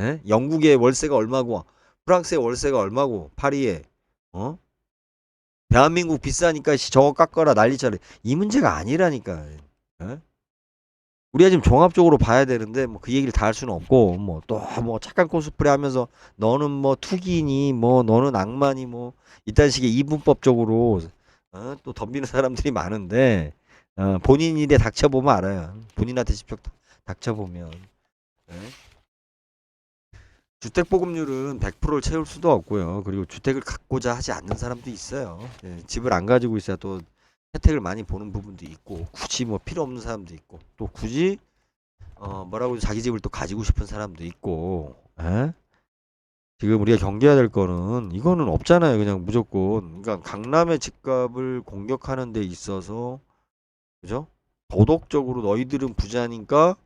예? 영국의 월세가 얼마고 프랑스의 월세가 얼마고 파리에 어? 대한민국 비싸니까 저거 깎아라 난리차려. 이 문제가 아니라니까. 예? 우리가 지금 종합적으로 봐야 되는데 뭐 그 얘기를 다 할 수는 없고 뭐 또 뭐 착한 코스프레 하면서 너는 뭐 투기니 뭐 너는 악마니 뭐 이딴 식의 이분법적으로 또 덤비는 사람들이 많은데 본인 일에 닥쳐보면 알아요. 본인한테 직접 닥쳐보면 예? 주택보급률은 100%를 채울 수도 없고요. 그리고 주택을 갖고자 하지 않는 사람도 있어요. 예, 집을 안 가지고 있어야 또 혜택을 많이 보는 부분도 있고 굳이 뭐 필요 없는 사람도 있고 또 굳이 뭐라고 자기 집을 또 가지고 싶은 사람도 있고, 에? 지금 우리가 경계해야 될 거는 이거는 없잖아요. 그냥 무조건. 그러니까 강남의 집값을 공격하는 데 있어서, 그죠? 도덕적으로 너희들은 부자니까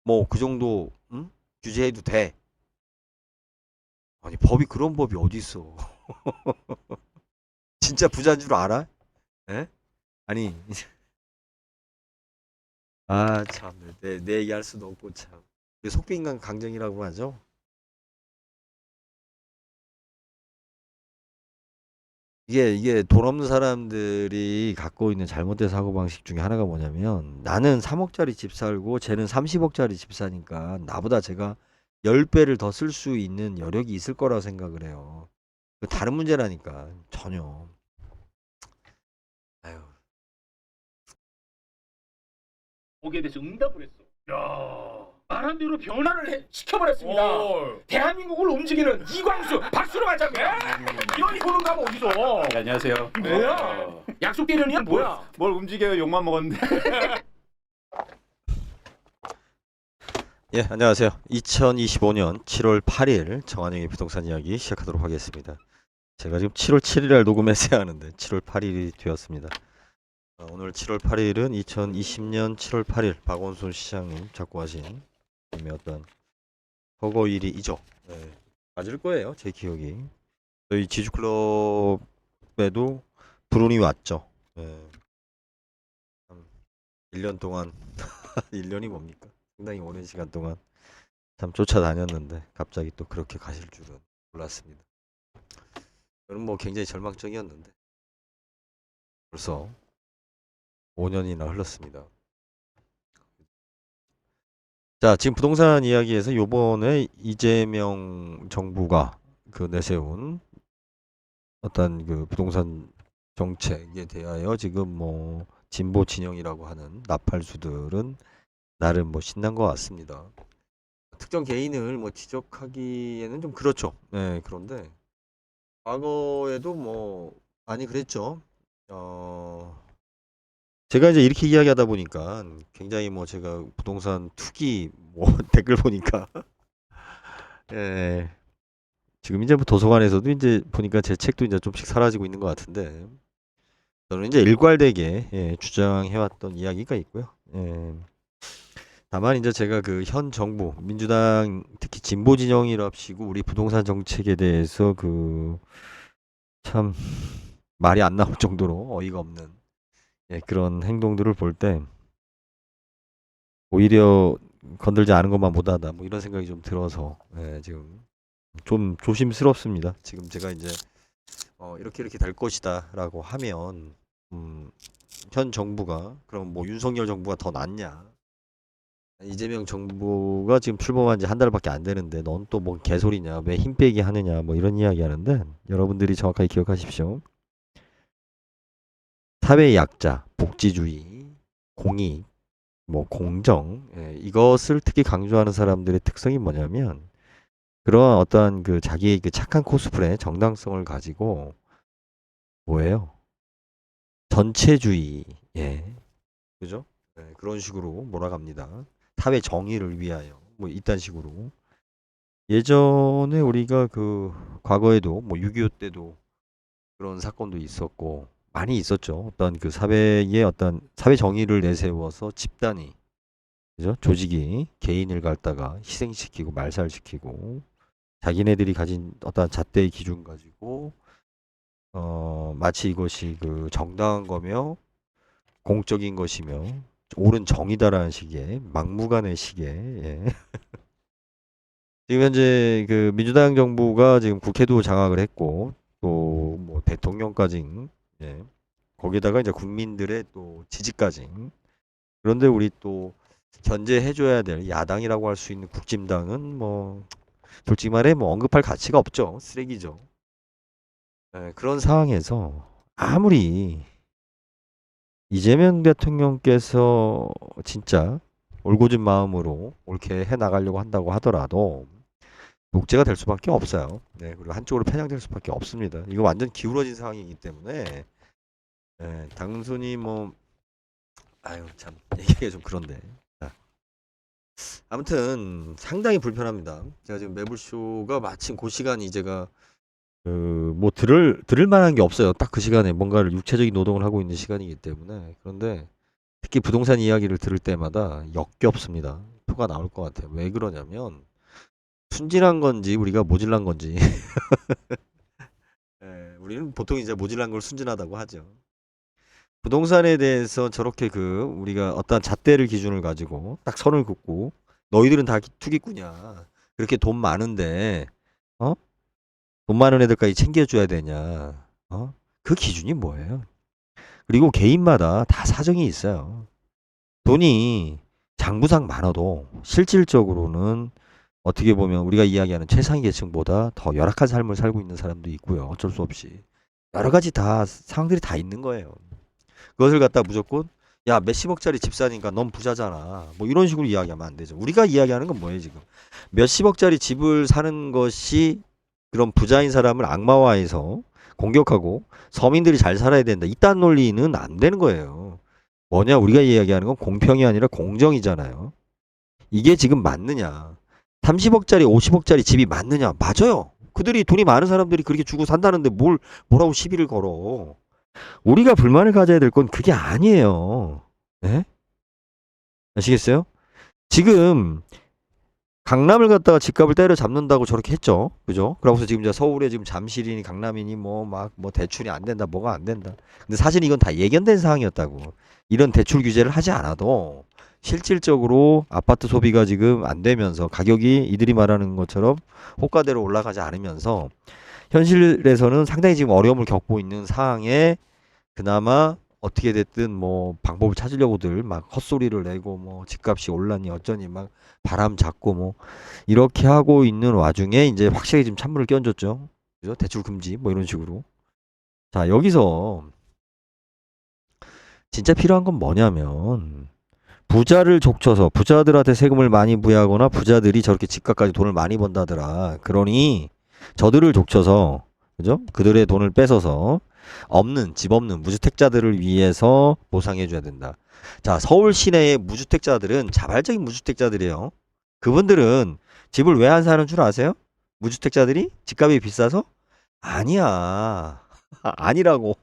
뭐 그 정도 규제해도 돼. 아니 법이 그런 법이 어디 있어? 진짜 부자인 줄 알아? 에? 아니, 아 참, 내 얘기할 수도 없고 참. 속빈강 강정이라고 하죠. 이게 돈 없는 사람들이 갖고 있는 잘못된 사고방식 중에 하나가 뭐냐면 나는 3억짜리 집 살고 쟤는 30억짜리 집 사니까 나보다 제가 10배를 더 쓸 수 있는 여력이 있을 거라고 생각을 해요. 그 다른 문제라니까 전혀. 아유. 거기에 대해서 응답을 했어. 야, 말한 대로 시켜버렸습니다. 대한민국을 움직이는 이광수 박수로 맞자고요. 이런 보는 가면 어디서? 네, 안녕하세요. 뭐야? 약속 대련이야 뭐야? 뭘 움직여요? 욕만 먹었는데. 예, 안녕하세요. 2025년 7월 8일 정한영의 부동산 이야기 시작하도록 하겠습니다. 제가 지금 7월 7일날 녹음했어야 하는데 7월 8일이 되었습니다. 오늘 7월 8일은 2020년 7월 8일 박원순 시장님 자꾸 하신 어떤 허거일이죠. 네, 맞을 거예요. 제 기억이. 저희 지주클럽에도 불운이 왔죠. 네, 1년 동안 1년이 뭡니까? 상당히 오랜 시간 동안 참 쫓아다녔는데 갑자기 또 그렇게 가실 줄은 몰랐습니다. 저는 뭐 굉장히 절망적이었는데 벌써 5년이나 흘렀습니다. 자, 지금 부동산 이야기에서 요번에 이재명 정부가 그 내세운 어떤 그 부동산 정책에 대하여 지금 뭐 진보 진영이라고 하는 나팔수들은 나름 뭐 신난 것 같습니다. 특정 개인을 뭐 지적하기에는 좀 그렇죠. 네, 그런데 과거에도 뭐 많이 그랬죠. 제가 이제 이렇게 이야기하다 보니까 굉장히 뭐 제가 부동산 투기 뭐 댓글 보니까 예, 지금 이제 뭐 도서관에서도 이제 보니까 제 책도 이제 좀씩 사라지고 있는 것 같은데 저는 이제 일괄되게 주장해왔던 이야기가 있고요. 예, 다만 이제 제가 그 현 정부 민주당 특히 진보 진영이랍시고 우리 부동산 정책에 대해서 그 참 말이 안 나올 정도로 어이가 없는 그런 행동들을 볼 때 오히려 건들지 않은 것만 못하다 뭐 이런 생각이 좀 들어서 지금 좀 조심스럽습니다. 지금 제가 이제 이렇게 될 것이다라고 하면 현 정부가 그럼 뭐 윤석열 정부가 더 낫냐? 이재명 정부가 지금 출범한 지 한 달밖에 안 되는데 넌 또 뭐 개소리냐? 왜 힘 빼기 하느냐? 뭐 이런 이야기 하는데 여러분들이 정확하게 기억하십시오. 사회의 약자, 복지주의, 공익, 뭐 공정 이것을 특히 강조하는 사람들의 특성이 뭐냐면 그런 어떠한 그 자기의 그 착한 코스프레 정당성을 가지고 뭐예요? 전체주의 그죠? 그런 식으로 몰아갑니다. 사회 정의를 위하여 뭐 이딴 식으로 예전에 우리가 그 과거에도 뭐 6.25 때도 그런 사건도 있었고 많이 있었죠. 어떤 그 사회의 어떤 사회 정의를 내세워서 집단이 그죠? 조직이 개인을 갖다가 희생시키고 말살시키고 자기네들이 가진 어떤 잣대의 기준 가지고 마치 이것이 그 정당한 거며 공적인 것이며 옳은 정의다라는 식의 막무가내 식의 지금 현재 그 민주당 정부가 지금 국회도 장악을 했고 또 뭐 대통령까지 예. 거기다가 이제 국민들의 또 지지까지. 그런데 우리 또 견제해줘야 될 야당이라고 할 수 있는 국진당은 뭐 솔직히 말해 뭐 언급할 가치가 없죠. 쓰레기죠. 예, 그런 상황에서 아무리 이재명 대통령께서 진짜 올곧은 마음으로 옳게 해 나가려고 한다고 하더라도 독재가 될 수밖에 없어요. 네, 그리고 한쪽으로 편향될 수밖에 없습니다. 이거 완전 기울어진 상황이기 때문에 단순히 뭐 아유 참 얘기가 좀 그런데 자, 아무튼 상당히 불편합니다. 제가 지금 매불쇼가 마침 그 시간이 제가 뭐 들을 만한 게 없어요. 딱 그 시간에 뭔가를 육체적인 노동을 하고 있는 시간이기 때문에. 그런데 특히 부동산 이야기를 들을 때마다 역겹습니다. 표가 나올 것 같아요. 왜 그러냐면 순진한 건지 우리가 모질란 건지 우리는 보통 이제 모질란 걸 순진하다고 하죠. 부동산에 대해서 저렇게 우리가 어떤 잣대를 기준을 가지고 딱 선을 긋고 너희들은 다 투기꾼이야. 그렇게 돈 많은데 어? 돈 많은 애들까지 챙겨줘야 되냐? 그 기준이 뭐예요? 그리고 개인마다 다 사정이 있어요. 돈이 장부상 많아도 실질적으로는 어떻게 보면 우리가 이야기하는 최상위 계층보다 더 열악한 삶을 살고 있는 사람도 있고요. 어쩔 수 없이. 여러 가지 다 상황들이 다 있는 거예요. 그것을 갖다 무조건 야 몇십억짜리 집 사니까 넌 부자잖아. 뭐 이런 식으로 이야기하면 안 되죠. 우리가 이야기하는 건 뭐예요 지금? 몇십억짜리 집을 사는 것이 그런 부자인 사람을 악마화해서 공격하고 서민들이 잘 살아야 된다. 이딴 논리는 안 되는 거예요. 뭐냐 우리가 이야기하는 건 공평이 아니라 공정이잖아요. 이게 지금 맞느냐? 30억짜리, 50억짜리 집이 맞느냐? 맞아요. 그들이 돈이 많은 사람들이 그렇게 주고 산다는데 뭐라고 시비를 걸어. 우리가 불만을 가져야 될 건 그게 아니에요. 네? 아시겠어요? 지금 강남을 갖다가 집값을 때려잡는다고 저렇게 했죠. 그죠? 그러고서 지금 이제 서울에 지금 잠실이니 강남이니 뭐 대출이 안 된다, 뭐가 안 된다. 근데 사실 이건 다 예견된 사항이었다고. 이런 대출 규제를 하지 않아도 실질적으로 아파트 소비가 지금 안 되면서 가격이 이들이 말하는 것처럼 호가대로 올라가지 않으면서 현실에서는 상당히 지금 어려움을 겪고 있는 상황에 그나마 어떻게 됐든 뭐 방법을 찾으려고들 막 헛소리를 내고 뭐 집값이 올랐니 어쩌니 막 바람 잡고 뭐 이렇게 하고 있는 와중에 이제 확실히 지금 찬물을 끼얹었죠. 그죠? 대출 금지 뭐 이런 식으로. 자, 여기서 진짜 필요한 건 뭐냐면 부자를 족쳐서 부자들한테 세금을 많이 부여하거나 부자들이 저렇게 집값까지 돈을 많이 번다더라. 그러니 저들을 족쳐서 그죠? 그들의 돈을 뺏어서 없는 집 없는 무주택자들을 위해서 보상해 줘야 된다. 자, 서울 시내의 무주택자들은 자발적인 무주택자들이에요. 그분들은 집을 왜 안 사는 줄 아세요? 무주택자들이 집값이 비싸서? 아니야. 아니라고.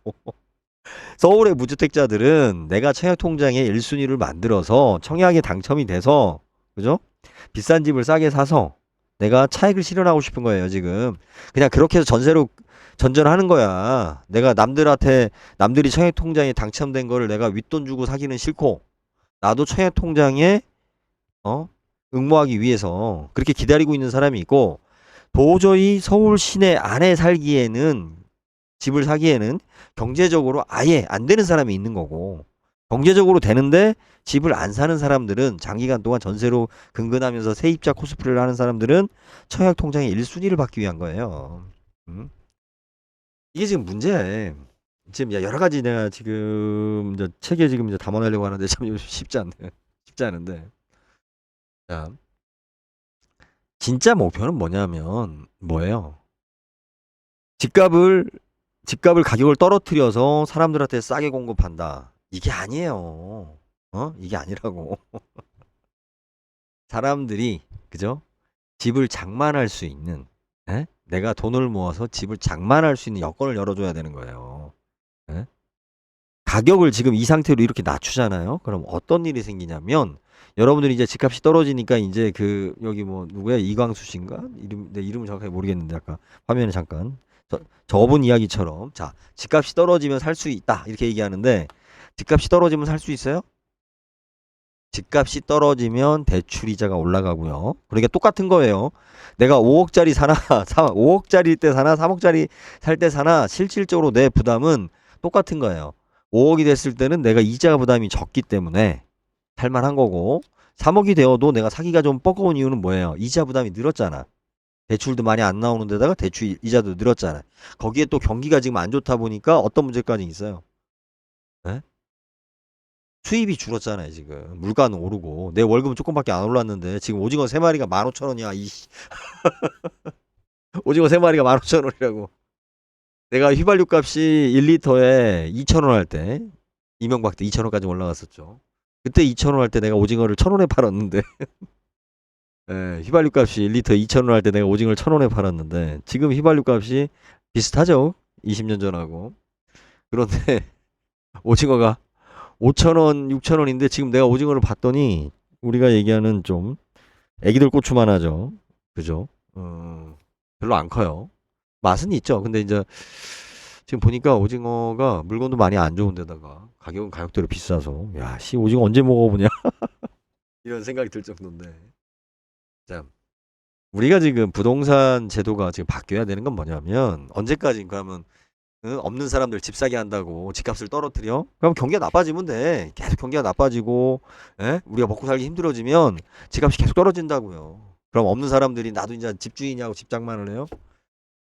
서울의 무주택자들은 내가 청약통장에 1순위를 만들어서 청약에 당첨이 돼서 그죠? 비싼 집을 싸게 사서 내가 차익을 실현하고 싶은 거예요, 지금. 그냥 그렇게 해서 전세로 전전하는 거야. 내가 남들이 청약통장에 당첨된 거를 내가 윗돈 주고 사기는 싫고 나도 청약통장에 응모하기 위해서 그렇게 기다리고 있는 사람이 있고 도저히 서울 시내 안에 살기에는 집을 사기에는 경제적으로 아예 안 되는 사람이 있는 거고 경제적으로 되는데 집을 안 사는 사람들은 장기간 동안 전세로 근근하면서 세입자 코스프레를 하는 사람들은 청약통장의 1순위를 받기 위한 거예요. 이게 지금 문제야. 지금 여러 가지 내가 지금 이제 책에 지금 이제 담아내려고 하는데 참 쉽지 않은데. 자, 진짜 목표는 뭐냐면 뭐예요? 집값을 가격을 떨어뜨려서 사람들한테 싸게 공급한다. 이게 아니에요. 이게 아니라고. 사람들이 그죠? 집을 장만할 수 있는 내가 돈을 모아서 집을 장만할 수 있는 여건을 열어줘야 되는 거예요. 에? 가격을 지금 이 상태로 이렇게 낮추잖아요. 그럼 어떤 일이 생기냐면 여러분들이 이제 집값이 떨어지니까 이제 여기 뭐 누구야 이광수 씨인가 내 이름을 정확하게 모르겠는데 아까 화면에 잠깐 저분 이야기처럼 자 집값이 떨어지면 살 수 있다 이렇게 얘기하는데 집값이 떨어지면 살 수 있어요? 집값이 떨어지면 대출 이자가 올라가고요. 그러니까 똑같은 거예요. 내가 5억짜리 사나 5억짜리 때 사나 3억짜리 살 때 사나 실질적으로 내 부담은 똑같은 거예요. 5억이 됐을 때는 내가 이자 부담이 적기 때문에 살만한 거고 3억이 되어도 내가 사기가 좀 뻐거운 이유는 뭐예요? 이자 부담이 늘었잖아. 대출도 많이 안 나오는 데다가 대출 이자도 늘었잖아. 거기에 또 경기가 지금 안 좋다 보니까 어떤 문제까지 있어요. 네? 수입이 줄었잖아요, 지금. 물가는 오르고. 내 월급은 조금밖에 안 올랐는데, 지금 오징어 3마리가 15,000원이야, 오징어 3마리가 15,000원이라고. 내가 휘발유 값이 1리터에 2,000원 할 때, 이명박 때 2,000원까지 올라갔었죠. 그때 2,000원 할 때 내가 오징어를 1,000원에 팔았는데, 예, 휘발유 값이 1리터 2,000원 할 때 내가 오징어를 1,000원에 팔았는데, 지금 휘발유 값이 비슷하죠? 20년 전하고. 그런데, 오징어가 5,000원, 6,000원인데 지금 내가 오징어를 봤더니 우리가 얘기하는 좀 애기들 고추만 하죠. 그죠? 별로 안 커요. 맛은 있죠. 근데 이제 지금 보니까 오징어가 물건도 많이 안 좋은 데다가 가격은 가격대로 비싸서 야, 씨, 오징어 언제 먹어보냐? 이런 생각이 들 정도인데. 자, 우리가 지금 부동산 제도가 지금 바뀌어야 되는 건 뭐냐면 언제까지 그러면 없는 사람들 집 사게 한다고 집값을 떨어뜨려? 그럼 경기가 나빠지면 돼. 계속 경기가 나빠지고, 우리가 먹고 살기 힘들어지면 집값이 계속 떨어진다고요. 그럼 없는 사람들이 나도 이제 집주인이하고 집장만을 해요?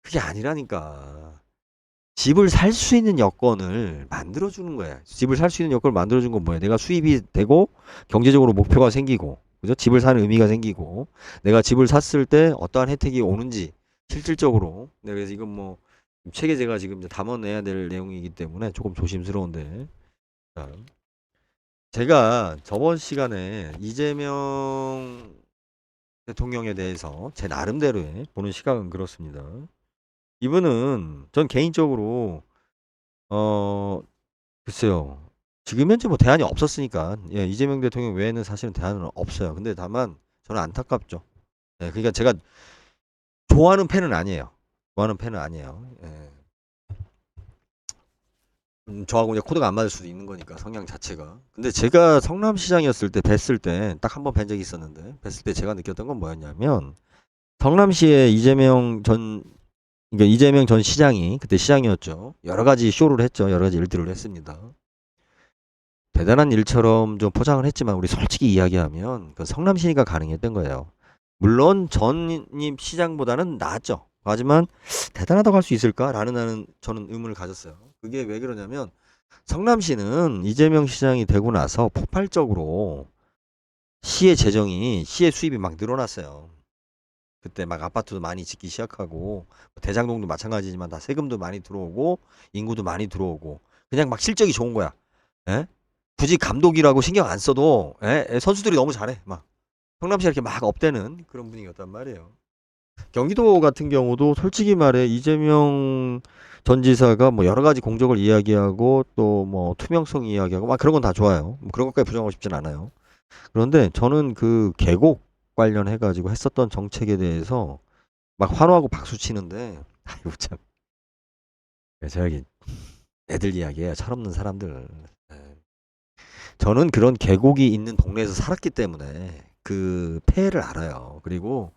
그게 아니라니까. 집을 살 수 있는 여건을 만들어주는 거야. 집을 살 수 있는 여건을 만들어준 건 뭐야? 내가 수입이 되고, 경제적으로 목표가 생기고, 그죠? 집을 사는 의미가 생기고, 내가 집을 샀을 때 어떠한 혜택이 오는지, 실질적으로. 네, 그래서 이건 뭐, 책에 제가 지금 이제 담아내야 될 내용이기 때문에 조금 조심스러운데. 자, 제가 저번 시간에 이재명 대통령에 대해서 제 나름대로의 보는 시각은 그렇습니다. 이분은 전 개인적으로 글쎄요. 지금 현재 뭐 대안이 없었으니까 예, 이재명 대통령 외에는 사실은 대안은 없어요. 근데 다만 저는 안타깝죠. 예, 그러니까 제가 좋아하는 팬은 아니에요. 좋아하는 팬은 아니에요. 예. 저하고 이제 코드가 안 맞을 수도 있는 거니까 성향 자체가. 근데 제가 성남시장이었을 때 뵀을 때 딱 한 번 뵌 적이 있었는데 뵀을 때 제가 느꼈던 건 뭐였냐면 성남시에 그러니까 이재명 전 시장이 그때 시장이었죠. 여러 가지 쇼를 했죠. 여러 가지 일들을 했습니다. 대단한 일처럼 좀 포장을 했지만 우리 솔직히 이야기하면 그 성남시가 가능했던 거예요. 물론 전임 시장보다는 나았죠. 하지만 대단하다고 할 수 있을까라는 저는 의문을 가졌어요. 그게 왜 그러냐면 성남시는 이재명 시장이 되고 나서 폭발적으로 시의 수입이 막 늘어났어요. 그때 막 아파트도 많이 짓기 시작하고 대장동도 마찬가지지만 다 세금도 많이 들어오고 인구도 많이 들어오고 그냥 막 실적이 좋은 거야. 예? 굳이 감독이라고 신경 안 써도 선수들이 너무 잘해. 막 성남시가 이렇게 막 업되는 그런 분위기였단 말이에요. 경기도 같은 경우도 솔직히 말해 이재명 전 지사가 뭐 여러 가지 공적을 이야기하고 또 뭐 투명성 이야기하고 막 그런 건 다 좋아요. 뭐 그런 것까지 부정하고 싶진 않아요. 그런데 저는 그 계곡 관련해 가지고 했었던 정책에 대해서 막 환호하고 박수 치는데 아이고 참 저기 애들 이야기야 철없는 사람들. 예. 저는 그런 계곡이 있는 동네에서 살았기 때문에 그 폐해를 알아요. 그리고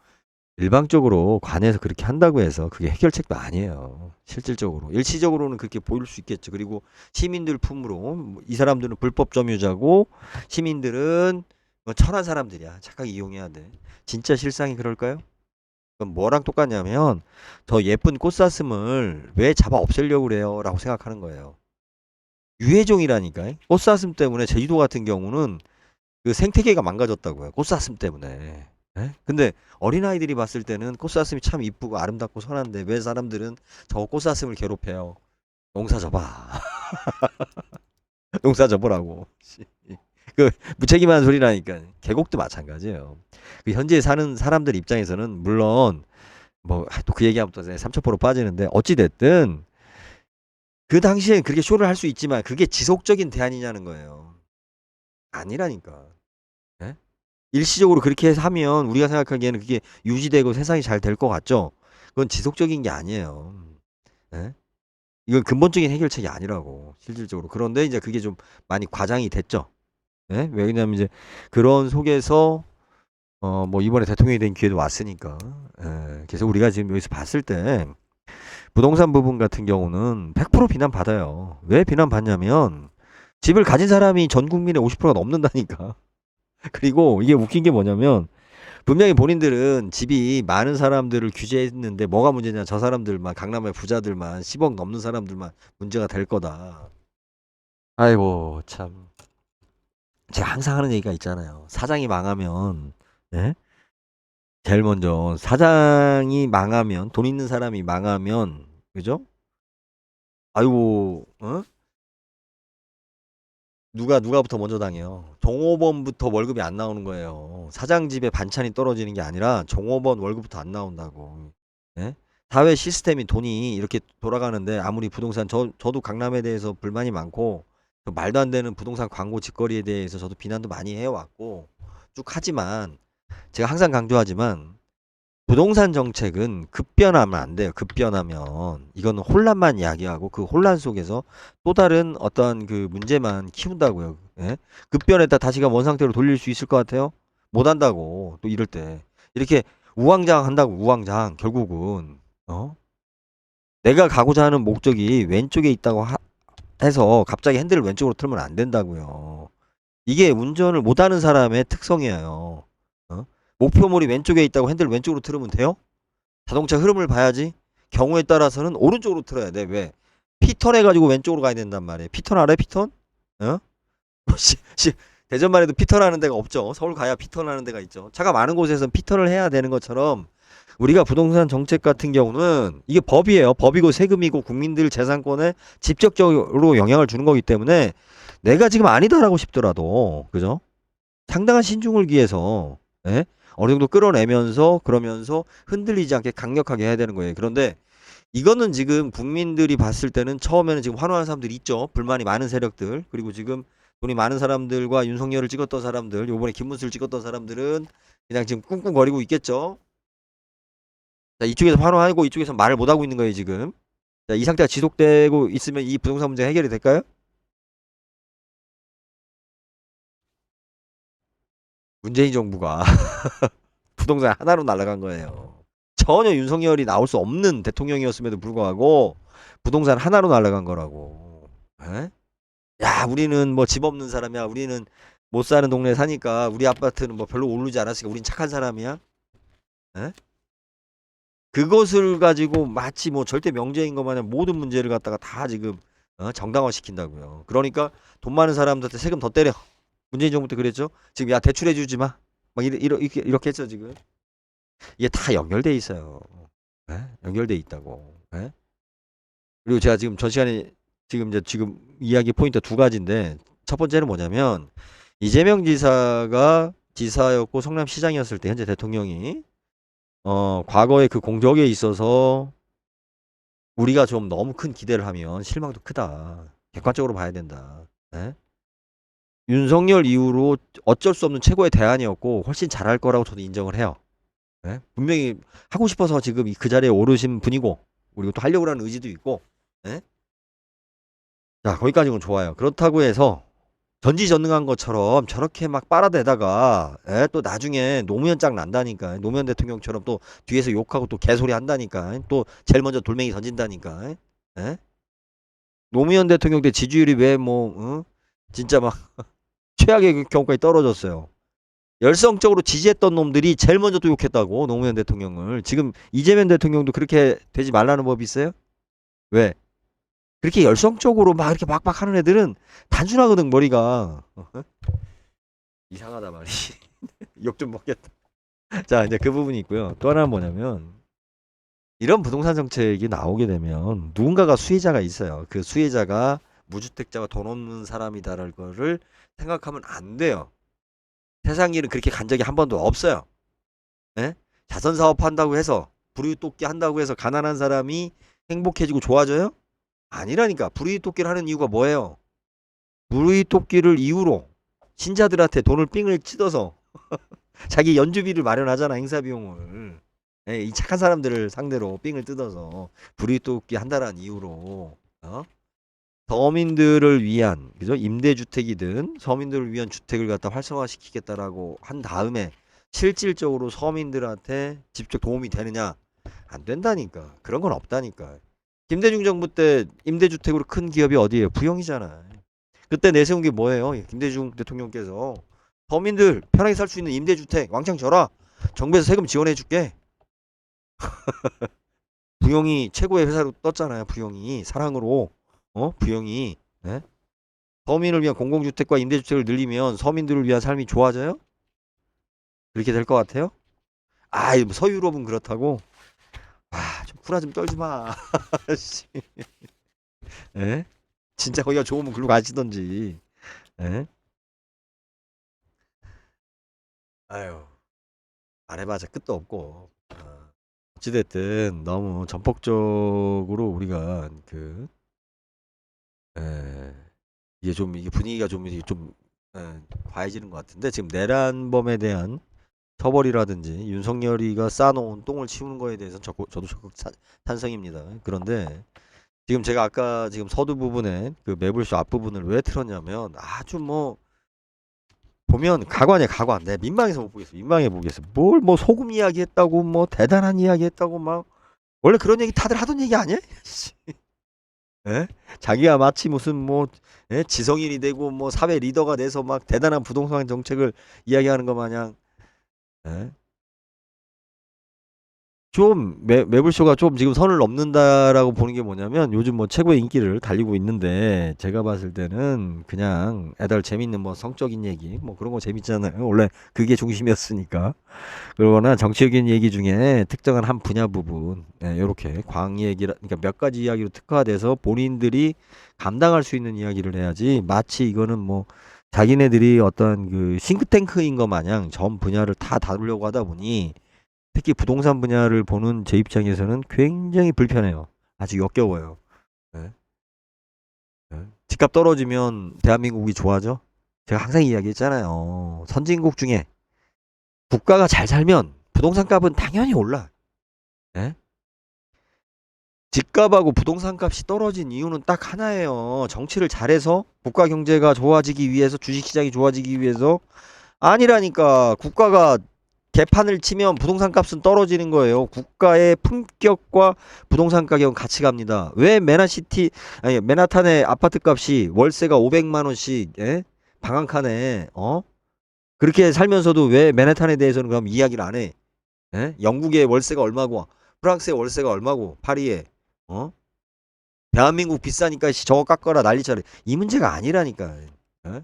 일방적으로 관에서 그렇게 한다고 해서 그게 해결책도 아니에요. 실질적으로. 일시적으로는 그렇게 보일 수 있겠죠. 그리고 시민들 품으로 이 사람들은 불법 점유자고 시민들은 뭐 천한 사람들이야. 착하게 이용해야 돼. 진짜 실상이 그럴까요? 그럼 뭐랑 똑같냐면 저 예쁜 꽃사슴을 왜 잡아 없애려고 그래요? 라고 생각하는 거예요. 유해종이라니까. 꽃사슴 때문에 제주도 같은 경우는 그 생태계가 망가졌다고요. 꽃사슴 때문에. 근데 어린아이들이 봤을 때는 꽃사슴이 참 이쁘고 아름답고 선한데 왜 사람들은 저 꽃사슴을 괴롭혀요? 농사 져봐. 농사 져보라고. 그 무책임한 소리라니까. 계곡도 마찬가지예요. 그 현지에 사는 사람들 입장에서는 물론 뭐 또 그 얘기하면 또 삼천포로 빠지는데 어찌 됐든 그 당시엔 그렇게 쇼를 할 수 있지만 그게 지속적인 대안이냐는 거예요. 아니라니까. 예? 일시적으로 그렇게 하면 우리가 생각하기에는 그게 유지되고 세상이 잘 될 것 같죠? 그건 지속적인 게 아니에요. 예? 이건 근본적인 해결책이 아니라고, 실질적으로. 그런데 이제 그게 좀 많이 과장이 됐죠. 예? 왜냐면 이제 그런 속에서 뭐 이번에 대통령이 된 기회도 왔으니까. 예. 그래서 우리가 지금 여기서 봤을 때 부동산 부분 같은 경우는 100% 비난받아요. 왜 비난받냐면 집을 가진 사람이 전 국민의 50%가 넘는다니까. 그리고 이게 웃긴 게 뭐냐면 분명히 본인들은 집이 많은 사람들을 규제했는데 뭐가 문제냐, 저 사람들만, 강남의 부자들만, 10억 넘는 사람들만 문제가 될 거다. 아이고 참, 제가 항상 하는 얘기가 있잖아요. 사장이 망하면, 예? 제일 먼저 사장이 망하면, 돈 있는 사람이 망하면, 그죠? 아이고, 어? 누가부터 먼저 당해요. 종업원부터 월급이 안 나오는 거예요. 사장 집에 반찬이 떨어지는 게 아니라 종업원 월급부터 안 나온다고. 예? 사회 시스템이, 돈이 이렇게 돌아가는데, 아무리 부동산, 저도 강남에 대해서 불만이 많고 그 말도 안 되는 부동산 광고 짓거리에 대해서 저도 비난도 많이 해왔고 쭉 하지만, 제가 항상 강조하지만 부동산 정책은 급변하면 안 돼요. 급변하면 이거는 혼란만 야기하고 그 혼란 속에서 또 다른 어떤 그 문제만 키운다고요. 예? 급변했다 다시가 원상태로 돌릴 수 있을 것 같아요? 못 한다고. 또 이럴 때 이렇게 우왕좌왕 한다고. 우왕좌왕. 결국은 내가 가고자 하는 목적이 왼쪽에 있다고 해서 갑자기 핸들을 왼쪽으로 틀면 안 된다고요. 이게 운전을 못하는 사람의 특성이에요. 어? 목표물이 왼쪽에 있다고 핸들을 왼쪽으로 틀으면 돼요? 자동차 흐름을 봐야지. 경우에 따라서는 오른쪽으로 틀어야 돼. 왜? 피턴 해가지고 왼쪽으로 가야 된단 말이에요. 피턴 알아요? 피턴? 어? 대전만 해도 피턴 하는 데가 없죠. 서울 가야 피턴 하는 데가 있죠. 차가 많은 곳에서는 피턴을 해야 되는 것처럼 우리가 부동산 정책 같은 경우는 이게 법이에요. 법이고 세금이고 국민들 재산권에 직접적으로 영향을 주는 거기 때문에 내가 지금 아니다라고 싶더라도, 그죠? 상당한 신중을 기해서, 예? 어느 정도 끌어내면서, 그러면서 흔들리지 않게 강력하게 해야 되는 거예요. 그런데 이거는 지금 국민들이 봤을 때는 처음에는 지금 환호하는 사람들이 있죠. 불만이 많은 세력들. 그리고 지금 돈이 많은 사람들과 윤석열을 찍었던 사람들, 요번에 김문수를 찍었던 사람들은 그냥 지금 꿍꿍거리고 있겠죠. 자, 이쪽에서 환호하고 이쪽에서 말을 못하고 있는 거예요, 지금. 자, 이 상태가 지속되고 있으면 이 부동산 문제 해결이 될까요? 문재인 정부가 부동산 하나로 날아간 거예요. 전혀 윤석열이 나올 수 없는 대통령이었음에도 불구하고 부동산 하나로 날아간 거라고. 에? 야, 우리는 뭐 집 없는 사람이야. 우리는 못 사는 동네에 사니까 우리 아파트는 뭐 별로 오르지 않았으니까 우린 착한 사람이야. 에? 그것을 가지고 마치 뭐 절대 명제인 것 마냥 모든 문제를 갖다가 다 지금 정당화 시킨다고요. 그러니까 돈 많은 사람들한테 세금 더 때려. 문재인 정부 때 그랬죠. 지금 야 대출해 주지 마. 막 이렇게 했죠 지금. 이게 다 연결돼 있어요. 예? 연결돼 있다고. 예? 그리고 제가 지금 전 시간에 지금 이야기 포인트 두 가지인데, 첫 번째는 뭐냐면 이재명 지사가 지사였고 성남시장이었을 때 현재 대통령이 과거의 그 공적에 있어서 우리가 좀 너무 큰 기대를 하면 실망도 크다. 객관적으로 봐야 된다. 예? 윤석열 이후로 어쩔 수 없는 최고의 대안이었고 훨씬 잘할 거라고 저도 인정을 해요. 예? 분명히 하고 싶어서 지금 그 자리에 오르신 분이고, 그리고 또 하려고 하는 의지도 있고. 예? 자, 거기까지는 좋아요. 그렇다고 해서 전지전능한 것처럼 저렇게 막 빨아대다가 또 나중에 노무현 짱 난다니까. 노무현 대통령처럼 또 뒤에서 욕하고 또 개소리 한다니까. 또 제일 먼저 돌멩이 던진다니까. 예? 노무현 대통령 때 지지율이 왜 진짜 막 최악의 경우까지 떨어졌어요. 열성적으로 지지했던 놈들이 제일 먼저 또 욕했다고, 노무현 대통령을. 지금 이재명 대통령도 그렇게 되지 말라는 법이 있어요? 왜? 그렇게 열성적으로 막 이렇게 막막 하는 애들은 단순하거든, 머리가. 이상하다 말이. 욕 좀 먹겠다. 자, 이제 그 부분이 있고요. 또 하나는 뭐냐면, 이런 부동산 정책이 나오게 되면 누군가가 수혜자가 있어요. 그 수혜자가 무주택자가 돈 없는 사람이다라는 거를 생각하면 안 돼요. 세상 일은 그렇게 간 적이 한 번도 없어요. 예? 자선 사업 한다고 해서, 불우이웃돕기 한다고 해서 가난한 사람이 행복해지고 좋아져요? 아니라니까. 불우이웃돕기를 하는 이유가 뭐예요? 불우이웃돕기를 이유로 신자들한테 돈을 삥을 찢어서 자기 연주비를 마련하잖아, 행사 비용을. 예, 이 착한 사람들을 상대로 삥을 뜯어서 불우이웃돕기 한다라는 이유로. 서민들을 위한 그죠? 임대주택이든 서민들을 위한 주택을 갖다 활성화시키겠다라고 한 다음에 실질적으로 서민들한테 직접 도움이 되느냐? 안 된다니까. 그런 건 없다니까. 김대중 정부 때 임대주택으로 큰 기업이 어디예요? 부영이잖아. 그때 내세운 게 뭐예요? 김대중 대통령께서 서민들 편하게 살 수 있는 임대주택 왕창 줘라. 정부에서 세금 지원해 줄게. 부영이 최고의 회사로 떴잖아요. 부영이 사랑으로 부영이 네? 서민을 위한 공공주택과 임대주택을 늘리면 서민들을 위한 삶이 좋아져요? 그렇게 될 것 같아요? 아, 뭐 서유럽은 그렇다고. 좀 쿠라 좀 떨지 마. 씨. 예? 진짜 거기가 좋으면 글로 가시던지. 예? 아유, 말해봐자 끝도 없고. 어찌됐든 너무 전폭적으로 우리가 에, 이게 분위기가 좀 과해지는 것 같은데 지금 내란범에 대한 처벌이라든지 윤석열이가 쌓아놓은 똥을 치우는 거에 대해서 저도 적극 찬성입니다. 그런데 지금 제가 아까 지금 서두 부분에 그 매불쇼 앞부분을 왜 틀었냐면 아주 뭐 보면 가관이야 가관. 내 민망해서 못 보겠어. 민망해 보겠어. 뭘 뭐 소금 이야기 했다고 뭐 대단한 이야기 했다고 막 원래 그런 얘기 다들 하던 얘기 아니야? 예? 자기가 마치 무슨 뭐 지성인이 되고 뭐 사회 리더가 돼서 막 대단한 부동산 정책을 이야기하는 것 마냥 예? 좀 매불쇼가 좀 지금 선을 넘는다라고 보는 게 뭐냐면 요즘 뭐 최고의 인기를 달리고 있는데 제가 봤을 때는 그냥 애들 재밌는 뭐 성적인 얘기 뭐 그런 거 재밌잖아요. 원래 그게 중심이었으니까. 그러거나 정치적인 얘기 중에 특정한 한 분야 부분 요렇게 광얘기라 그러니까 몇 가지 이야기로 특화돼서 본인들이 감당할 수 있는 이야기를 해야지 마치 이거는 뭐 자기네들이 어떤 그 싱크탱크인 것 마냥 전 분야를 다 다루려고 하다 보니 특히 부동산 분야를 보는 제 입장에서는 굉장히 불편해요. 아주 역겨워요. 예, 집값 떨어지면 대한민국이 좋아져? 제가 항상 이야기했잖아요. 선진국 중에 국가가 잘 살면 부동산 값은 당연히 올라. 예? 집값하고 부동산 값이 떨어진 이유는 딱 하나예요. 정치를 잘해서 국가 경제가 좋아지기 위해서 주식시장이 좋아지기 위해서 아니라니까 국가가 개판을 치면 부동산 값은 떨어지는 거예요. 국가의 품격과 부동산 가격은 같이 갑니다. 왜 맨하탄의 아파트 값이 월세가 500만 원씩 방 한 칸에 그렇게 살면서도 왜 맨하탄에 대해서는 그럼 이야기를 안 해? 영국의 월세가 얼마고 프랑스의 월세가 얼마고 파리에 어? 대한민국 비싸니까 저거 깎아라 난리처럼 이 문제가 아니라니까. 예?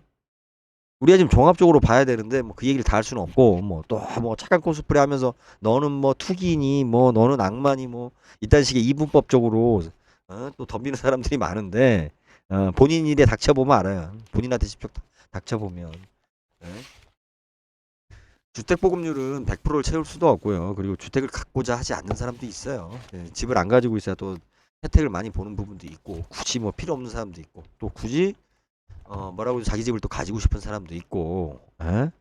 우리가 지금 종합적으로 봐야 되는데 뭐 그 얘기를 다 할 수는 없고 뭐 또 뭐 착한 코스프레 하면서 너는 뭐 투기니 뭐 너는 악마니 뭐 이딴 식의 이분법적으로 또 덤비는 사람들이 많은데 본인 일에 닥쳐보면 알아요. 본인한테 직접 닥쳐보면 예? 주택 보급률은 100%를 채울 수도 없고요. 그리고 주택을 갖고자 하지 않는 사람도 있어요. 예, 집을 안 가지고 있어야 또 혜택을 많이 보는 부분도 있고 굳이 뭐 필요 없는 사람도 있고 또 굳이 뭐라고 해서 자기 집을 또 가지고 싶은 사람도 있고 에?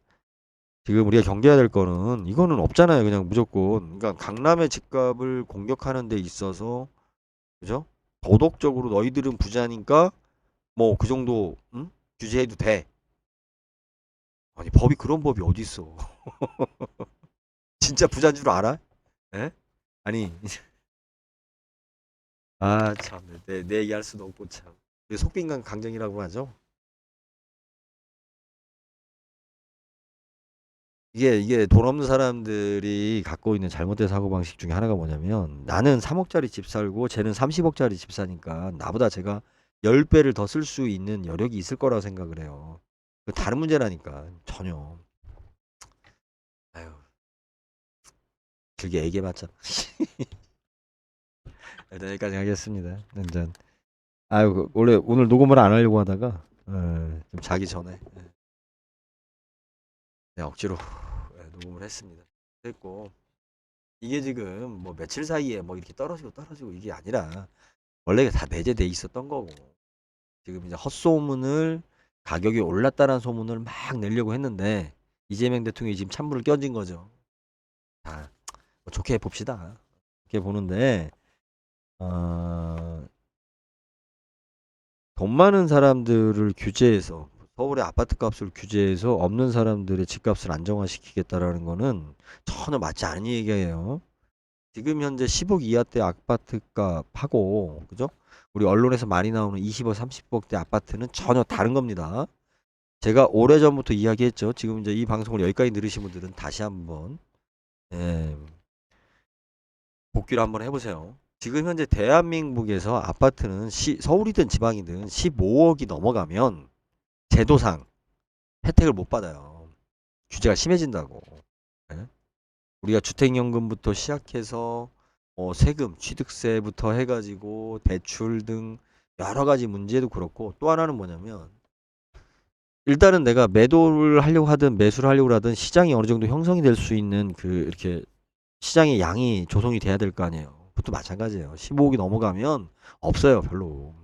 지금 우리가 경계해야 될 거는 이거는 없잖아요. 그냥 무조건 그러니까 강남의 집값을 공격하는 데 있어서 그죠? 도덕적으로 너희들은 부자니까 뭐 그 정도 규제해도 돼. 아니 법이 그런 법이 어디 있어? 진짜 부자인 줄 알아? 에? 아니 아 참 내 얘기할 수도 없고 참 속빈강 강정이라고 하죠. 이게 돈 없는 사람들이 갖고 있는 잘못된 사고방식 중에 하나가 뭐냐면 나는 3억짜리 집 살고 쟤는 30억짜리 집 사니까 나보다 제가 10배를 더 쓸 수 있는 여력이 있을 거라고 생각을 해요. 그 다른 문제라니까 전혀. 아유 길게 얘기해봤자. 일단 여기까지 하겠습니다. 완전. 아유 원래 오늘 녹음을 안 하려고 하다가 좀 자기 전에 억지로 녹음을 했습니다. 됐고 이게 지금 뭐 며칠 사이에 뭐 이렇게 떨어지고 이게 아니라 원래 다 내재돼 있었던 거고 지금 이제 헛소문을 가격이 올랐다는 소문을 막 내려고 했는데 이재명 대통령이 지금 찬물을 끼얹은 거죠. 자, 뭐 좋게 봅시다. 좋게 보는데 어, 돈 많은 사람들을 규제해서 서울의 아파트 값을 규제해서 없는 사람들의 집값을 안정화시키겠다라는 거는 전혀 맞지 않은 얘기예요. 지금 현재 10억 이하대 아파트값하고 그죠? 우리 언론에서 많이 나오는 20억, 30억대 아파트는 전혀 다른 겁니다. 제가 오래전부터 이야기했죠. 지금 이제 이 방송을 여기까지 들으신 분들은 다시 한번 예, 복귀를 한번 해보세요. 지금 현재 대한민국에서 아파트는 서울이든 지방이든 15억이 넘어가면 제도상 혜택을 못 받아요. 규제가 심해진다고. 예? 우리가 주택연금부터 시작해서 세금, 취득세부터 해가지고 대출 등 여러 가지 문제도 그렇고 또 하나는 뭐냐면 일단은 내가 매도를 하려고 하든 매수를 하려고 하든 시장이 어느 정도 형성이 될 수 있는 그 이렇게 시장의 양이 조성이 돼야 될 거 아니에요. 그것도 마찬가지예요. 15억이 넘어가면 없어요, 별로.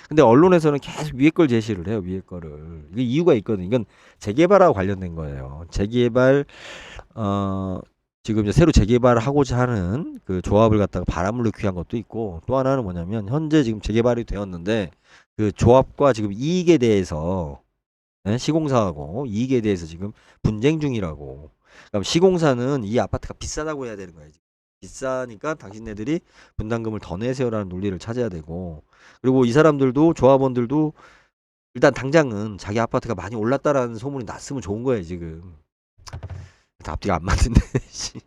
근데 언론에서는 계속 위에 걸 제시를 해요, 위에 거를. 이게 이유가 있거든요. 이건 재개발하고 관련된 거예요. 재개발, 어, 지금 이제 새로 재개발하고자 하는 그 조합을 갖다가 바람을 넣기 위한 것도 있고, 또 하나는 뭐냐면, 현재 지금 재개발이 되었는데, 그 조합과 지금 이익에 대해서, 예, 시공사하고 이익에 대해서 지금 분쟁 중이라고. 그럼 시공사는 이 아파트가 비싸다고 해야 되는 거예요. 비싸니까 당신네들이 분담금을 더 내세요라는 논리를 찾아야 되고, 그리고 이 사람들도 조합원들도 일단 당장은 자기 아파트가 많이 올랐다라는 소문이 났으면 좋은 거예요 지금. 앞뒤가 안 맞는데. 씨.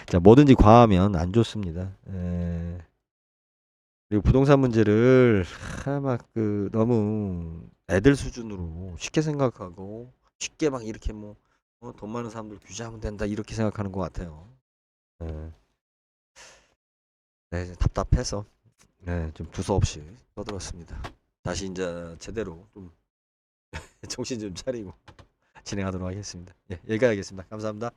자, 뭐든지 과하면 안 좋습니다. 그리고 부동산 문제를 막 그 너무 애들 수준으로 쉽게 생각하고 쉽게 막 이렇게 뭐 돈 많은 사람들 규제하면 된다 이렇게 생각하는 것 같아요. 예. 네, 이제 답답해서 네, 좀 두서없이 떠들었습니다. 다시 이제 제대로 좀 정신 좀 차리고 진행하도록 하겠습니다. 예, 여기까지 하겠습니다. 감사합니다.